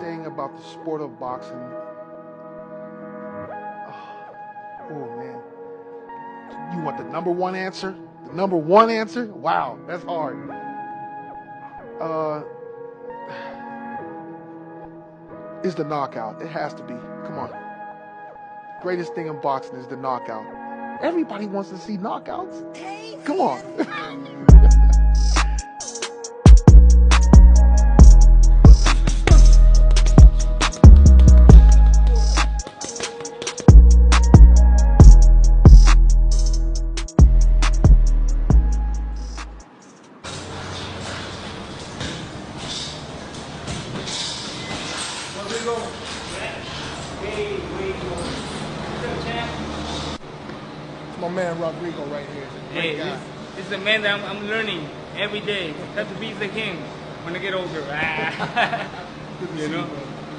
thing about the sport of boxing, oh man, you want the number one answer? The number one answer? Wow, that's hard. Is the knockout. It has to be. Come on. Greatest thing in boxing is the knockout. Everybody wants to see knockouts. Come on. My man Rodrigo right here. Hey, this is a man that I'm learning every day. Have to be like him when I get older. Good to you see know? You,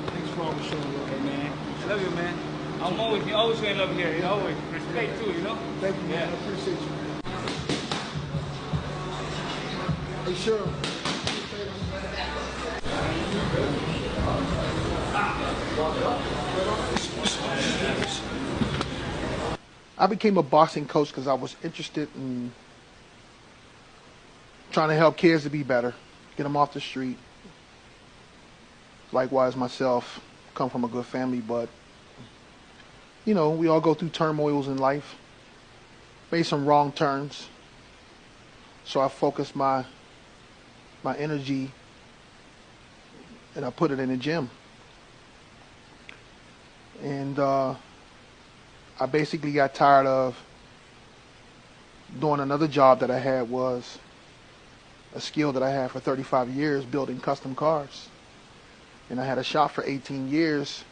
thanks for always showing love. Hey, man. I love you, man. I'm always showing love here. Always respect too, you know. Thank you, man. I appreciate you. Hey, sure. I became a boxing coach because I was interested in trying to help kids to be better, get them off the street. Likewise, myself, come from a good family, but, you know, we all go through turmoils in life, made some wrong turns. So I focused my energy and I put it in the gym. And I basically got tired of doing another job that I had, was a skill that I had for 35 years, building custom cars. And I had a shop for 18 years,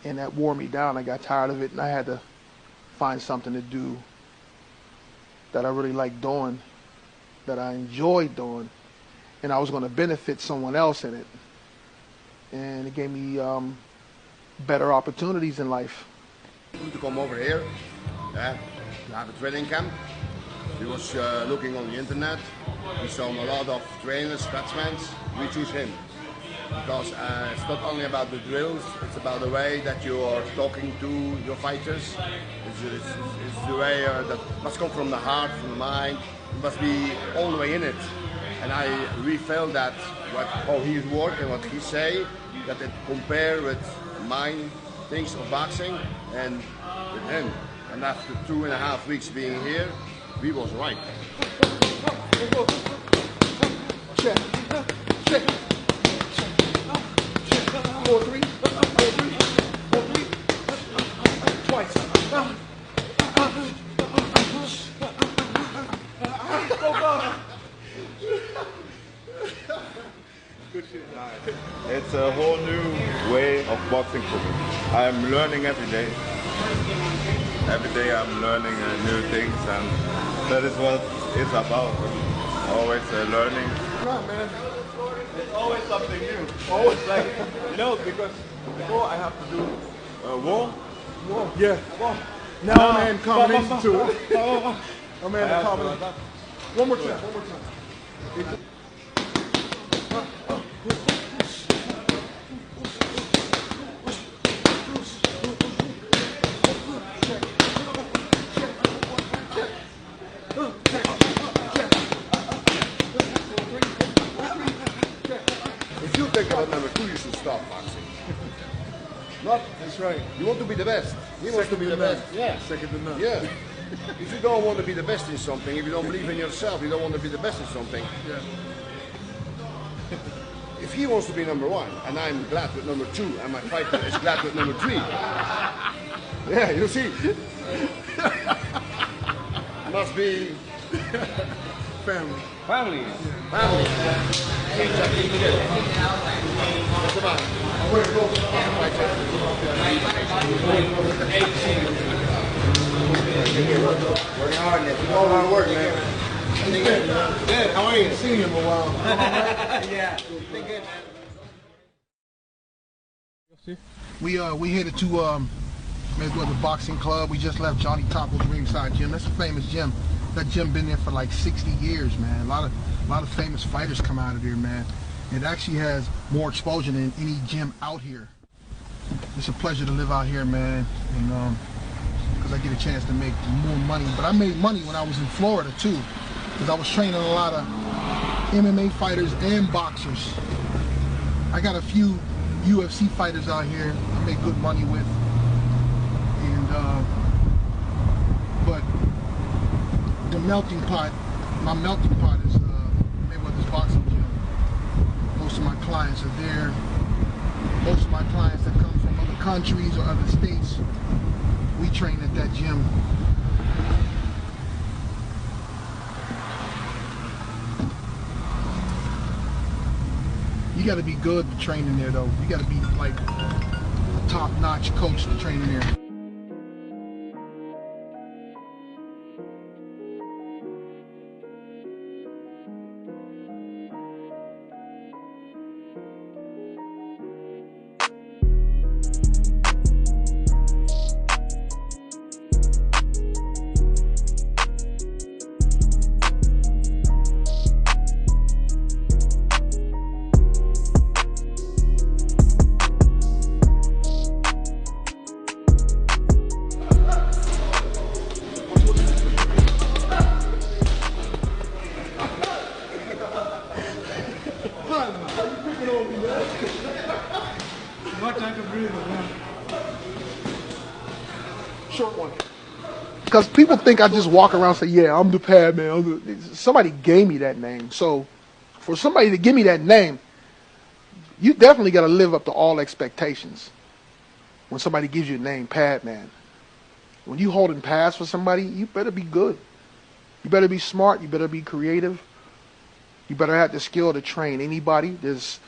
and that wore me down. I got tired of it, and I had to find something to do that I really liked doing, that I enjoyed doing, and I was going to benefit someone else in it. And it gave me better opportunities in life. To come over here, to have a training camp. He was looking on the internet. He saw a lot of trainers, batsmen. We choose him because it's not only about the drills, it's about the way that you are talking to your fighters. It's the way that must come from the heart, from the mind. It must be all the way in it. And I really felt that how he work and what he say, that it compare with mine things of boxing and with him. And after 2.5 weeks being here, we was right. Check. Check. 4-3. 4-3. 4-3. Twice. It's a whole new way of boxing for me. I'm learning every day. Every day I'm learning new things, and that is what it's about. Always learning. Right, man. It's always something new. Always like, you know, because before I have to do wall. Yeah. Wall. Now I'm in combination to it. I'm in the combination. One more time. If you think about number 2, you should stop boxing. Not. That's right. You want to be the best. He wants to be the best. Yeah. Second to none. Yeah. If you don't want to be the best in something, if you don't believe in yourself, you don't want to be the best in something. Yeah. If he wants to be number 1, and I'm glad with number 2, and my fighter is glad with number 3. Yeah, you see. Must be Family. Family. family. What's the matter? Working hard, man. Keep all hard work, man. Dad, how are you? Seen you in a while. Yeah. Think good, man. We headed to Mayweather Boxing Club. We just left Johnny Taco's ringside gym. That's a famous gym. That gym been there for like 60 years, man. A lot of famous fighters come out of there, man. It actually has more exposure than any gym out here. It's a pleasure to live out here, man, and because I get a chance to make more money. But I made money when I was in Florida too, because I was training a lot of MMA fighters and boxers. I got a few UFC fighters out here I make good money with, and but the melting pot, my melting pot is Mayweather's boxing gym. Most of my clients are there. Most of my clients that come from other countries or other states, we train at that gym. You got to be good to train in there, though. You got to be like a top-notch coach to train in there. No time to breathe, man. Short one. Because people think I just walk around and say, yeah, I'm the Padman. Somebody gave me that name. So for somebody to give me that name, you definitely got to live up to all expectations. When somebody gives you a name, Padman. When you holding pass for somebody, you better be good. You better be smart. You better be creative. You better have the skill to train anybody. There's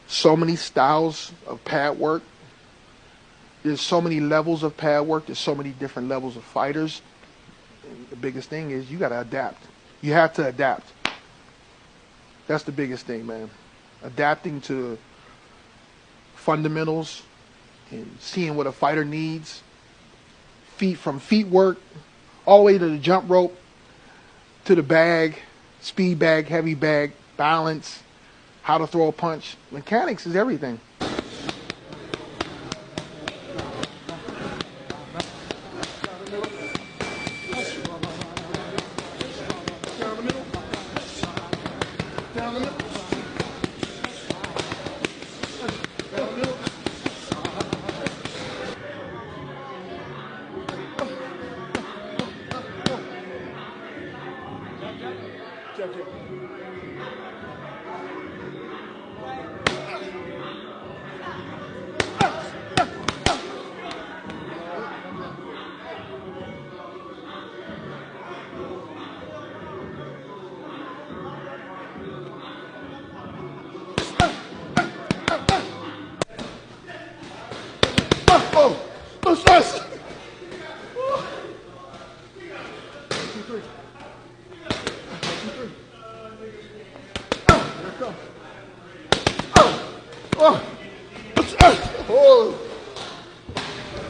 so many styles of pad work. There's so many levels of pad work. There's so many different levels of fighters. And the biggest thing is you got to adapt. You have to adapt. That's the biggest thing, man. Adapting to fundamentals and seeing what a fighter needs. From feet work all the way to the jump rope, to the bag, speed bag, heavy bag, balance, how to throw a punch. Mechanics is everything.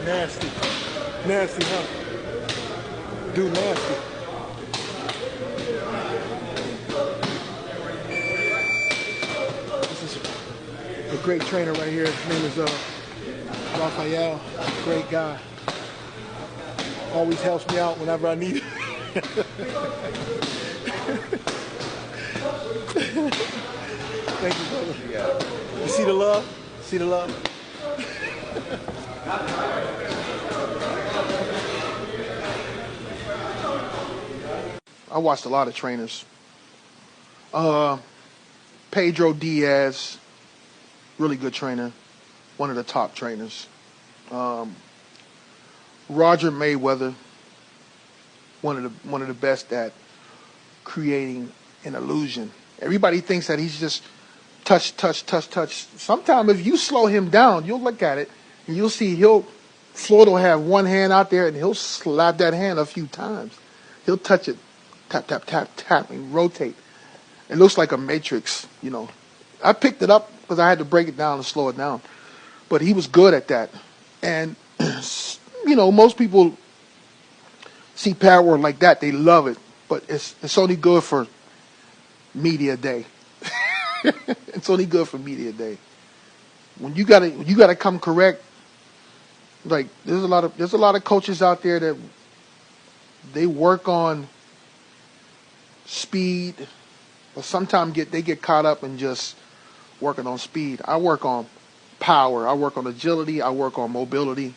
Nasty. Nasty, huh? Dude, nasty. This is a great trainer right here. His name is Raphael. Great guy. Always helps me out whenever I need it. Thank you, brother. You see the love? See the love? I watched a lot of trainers. Pedro Diaz, really good trainer, one of the top trainers. Roger Mayweather, one of the best at creating an illusion. Everybody thinks that he's just touch. Sometimes if you slow him down, you'll look at it and you'll see Floyd will have one hand out there and he'll slap that hand a few times. He'll touch it, tap, tap, tap, tap, and rotate. It looks like a matrix, you know. I picked it up because I had to break it down and slow it down. But he was good at that. And, you know, most people see pad work like that. They love it. But it's only good for media day. It's only good for media day. When you gotta come correct. Like there's a lot of coaches out there that they work on speed, but sometimes they get caught up in just working on speed. I work on power. I work on agility. I work on mobility.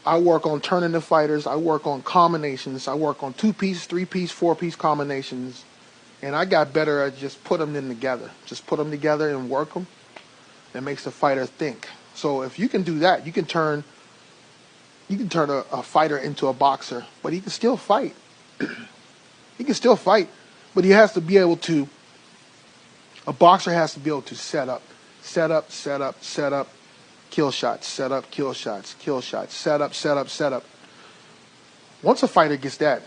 I work on turning the fighters. I work on combinations. I work on 2-piece, 3-piece, 4-piece combinations. And I got better at just put them in together. Just put them together and work them. It makes the fighter think. So if you can do that, you can turn a fighter into a boxer, but he can still fight. He can still fight, but he has to be able to. A boxer has to be able to set up, kill shots, set up, kill shots, set up. Once a fighter gets that,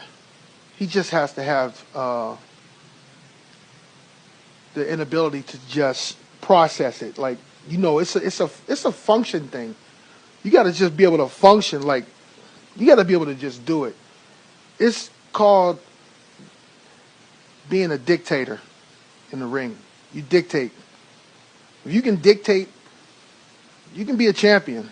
he just has to have the inability to just process it. Like, you know, it's a function thing. You got to just be able to function. Like, you got to be able to just do it. It's called being a dictator in the ring. You dictate. If you can dictate, you can be a champion.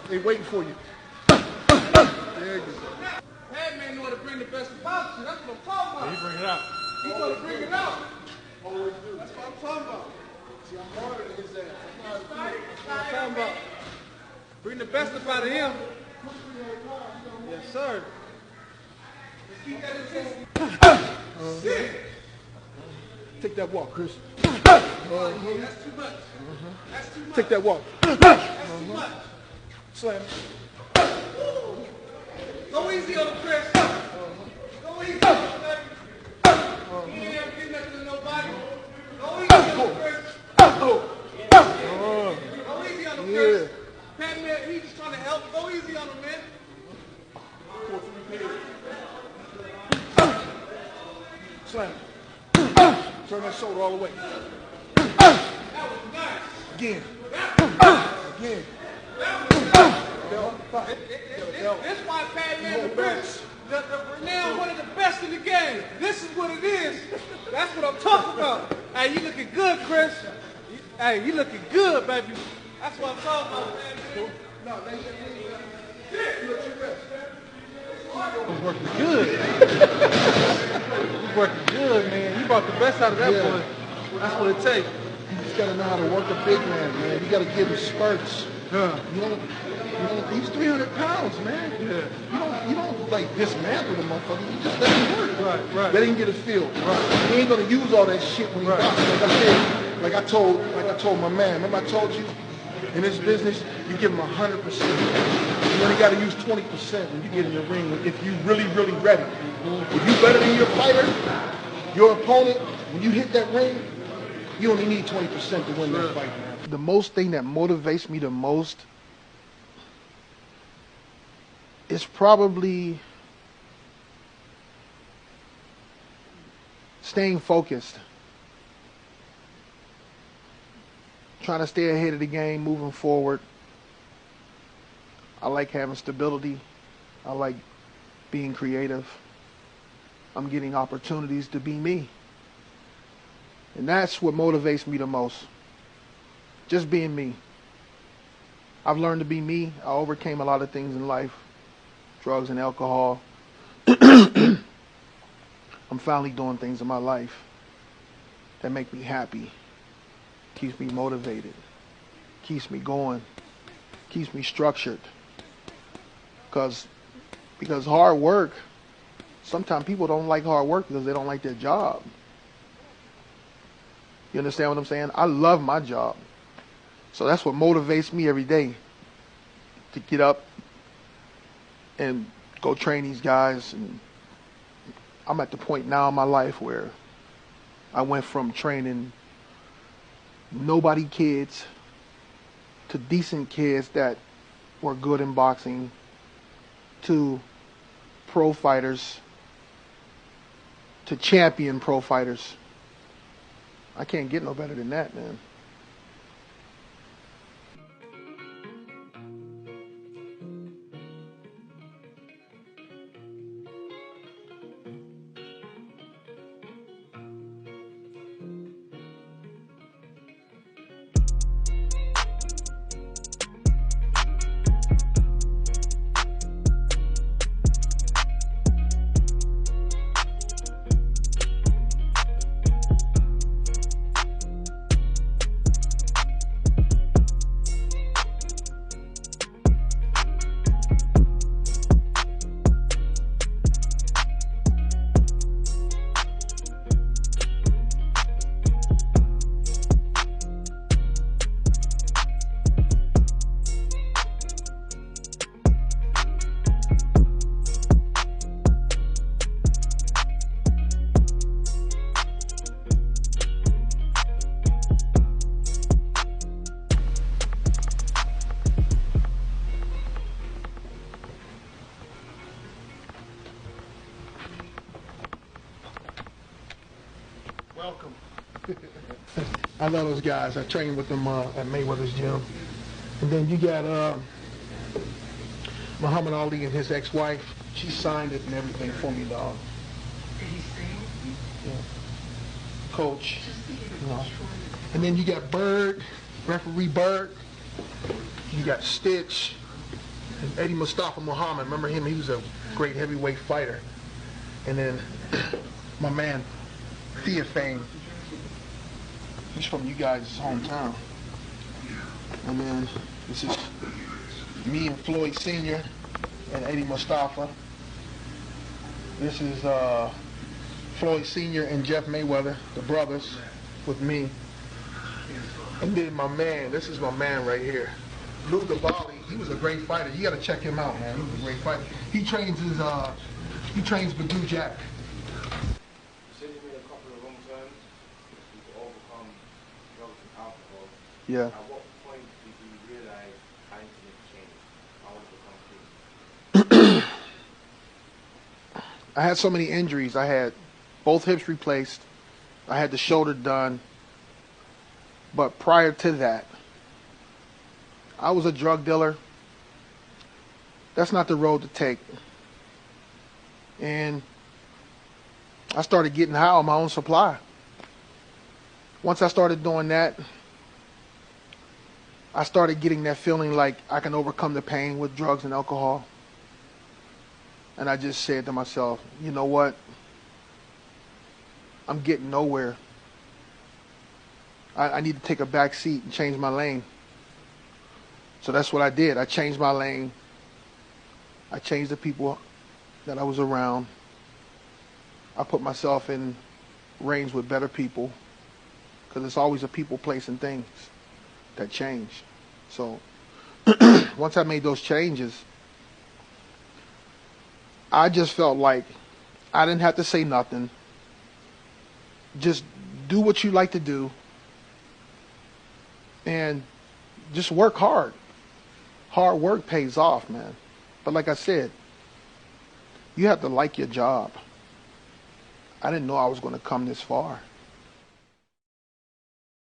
They waiting for you. There you go. Padman know how to bring the best about you. That's what I'm talking about. He bring it out. He know how to bring it out. Always do. That's what I'm talking about. See, I'm harder than his ass. That's what I'm talking about. Bring the best about him. Yes, sir. Let's keep that intensity. Shit. Take that walk, Chris. That's too much. That's too much. Take that walk. That's too much. Slam. Go easy on the Chris. Go easy on the baby. He ain't ever getting nothing to nobody. Go easy on the Chris. Go easy on the Chris. Padman, he just trying to help. Go easy on him, man. Slam. Turn that shoulder all the way. That was nice. Again. Again. This why Padman the best. The renowned one of the best in the game. This is what it is. That's what I'm talking about. Hey, you looking good, Chris. Hey, you looking good, baby. That's what I'm talking about, man. No, they He's working good. He's working good, man. You brought the best out of that boy. That's what it takes. You just gotta know how to work a big man. You gotta give him spurts. You don't, he's 300 pounds, man. Yeah. You don't like dismantle the motherfucker. You just let him work. Right. Let him get a feel. Right. He ain't gonna use all that shit when he boxes. Like I said, like I told my man. Remember I told you, in this business, you give him 100%. You only gotta use 20% when you get in the ring. If you really ready. If you better than your fighter, your opponent, when you hit that ring, you only need 20% to win that fight, man. The most thing that motivates me the most is probably staying focused. Trying to stay ahead of the game, moving forward. I like having stability. I like being creative. I'm getting opportunities to be me. And that's what motivates me the most. Just being me. I've learned to be me. I overcame a lot of things in life. Drugs and alcohol. I'm finally doing things in my life that make me happy. Keeps me motivated. Keeps me going. Keeps me structured. Because hard work, sometimes people don't like hard work because they don't like their job. You understand what I'm saying? I love my job. So that's what motivates me every day. to get up and go train these guys. And I'm at the point now in my life where I went from training nobody kids to decent kids that were good in boxing to pro fighters to champion pro fighters. I can't get no better than that, man. Welcome. I love those guys. I trained with them at Mayweather's gym. And then you got Muhammad Ali and his ex-wife. She signed it and everything for me, dog. Yeah. Coach. You know. And then you got Bird, referee Bird. You got Stitch and Eddie Mustafa Muhammad. Remember him? He was a great heavyweight fighter. And then my man Theophane. He's from you guys' hometown. And then this is me and Floyd Sr. and Eddie Mustafa. This is Floyd Sr. and Jeff Mayweather, the brothers, with me. And then my man, this is my man right here. Lou Dabali, he was a great fighter. You gotta check him out, man. He was a great fighter. He trains Badou Jack. Yeah. At what point did you realize I need to change? I want to become clean? I had so many injuries. I had both hips replaced. I had the shoulder done. But prior to that, I was a drug dealer. That's not the road to take. And I started getting high on my own supply. Once I started doing that, I started getting that feeling like I can overcome the pain with drugs and alcohol. And I just said to myself, you know what? I'm getting nowhere. I need to take a back seat and change my lane. So that's what I did. I changed my lane. I changed the people that I was around. I put myself in range with better people, because it's always a people, place, and things that change. So once I made those changes, I just felt like I didn't have to say nothing. Just do what you like to do and just work hard. Hard work pays off, man. But like I said, you have to like your job. I didn't know I was going to come this far.